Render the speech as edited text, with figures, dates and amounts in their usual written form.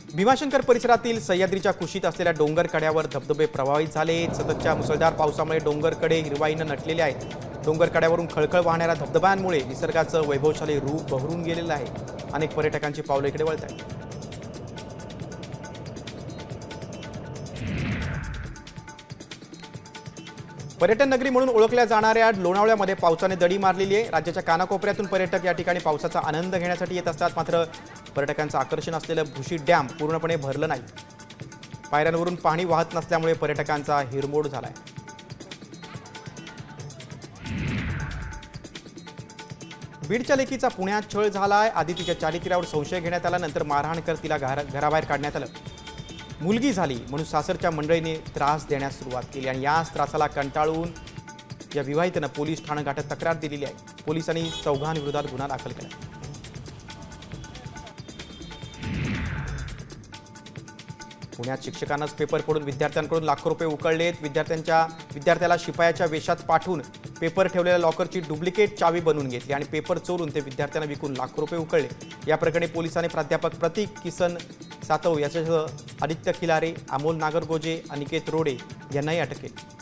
भीमाशंकर परिसरातील सह्याद्रीच्या कुशीत असलेल्या डोंगर कड्यावर धबधबे प्रभावित झाले। सततच्या मुसळधार पावसामुळे डोंगर कडे हिरवाईने नटलेले आहेत। डोंगर कड्यावरून खळखळ वाहणाऱ्या धबधब्यांमुळे निसर्गाचं वैभवशाली रूप बहरून गेलेलं आहे। अनेक पर्यटकांची पावलं इकडे वळत आहेत। पर्यटन नगरी म्हणून ओळखल्या जाणाऱ्या लोणावळ्यामध्ये पावसाने दडी मारलेली आहे। राज्याच्या कानाकोपऱ्यातून पर्यटक या ठिकाणी पावसाचा आनंद घेण्यासाठी येत असतात। मात्र पर्यटकांचं आकर्षण असलेलं भुशी डॅम पूर्णपणे भरलं नाही। पायऱ्यांवरून पाणी वाहत नसल्यामुळे पर्यटकांचा हिरमोड झालाय। बीडच्या लेकीचा पुण्यात छळ झालाय। आधी तिच्या चारित्र्यावर संशय घेण्यात आला, नंतर मारहाण कर तिला घराबाहेर काढण्यात आलं। मुलगी झाली म्हणून सासरच्या मंडळीने त्रास देण्यास सुरुवात केली आणि याच त्रासाला कंटाळून या विवाहितेनं पोलीस ठाणे गाठत तक्रार दिलेली आहे। पोलिसांनी चौघांविरोधात गुन्हा दाखल केला। पुण्यात शिक्षकांनाच पेपर फोडून विद्यार्थ्यांकडून लाखो रुपये उकळलेत। विद्यार्थ्याला शिपायाच्या वेशात पाठवून पेपर ठेवलेल्या लॉकरची डुप्लिकेट चावी बनवून घेतली आणि पेपर चोरून ते विद्यार्थ्यांना विकून लाखो रुपये उकळले। या प्रकरणी पोलिसांनी प्राध्यापक प्रतीक किसन सातव याच्यासह आदित्य खिलारे, अमोल नागरगोजे, अनिकेत रोडे यांनाही अटक केली।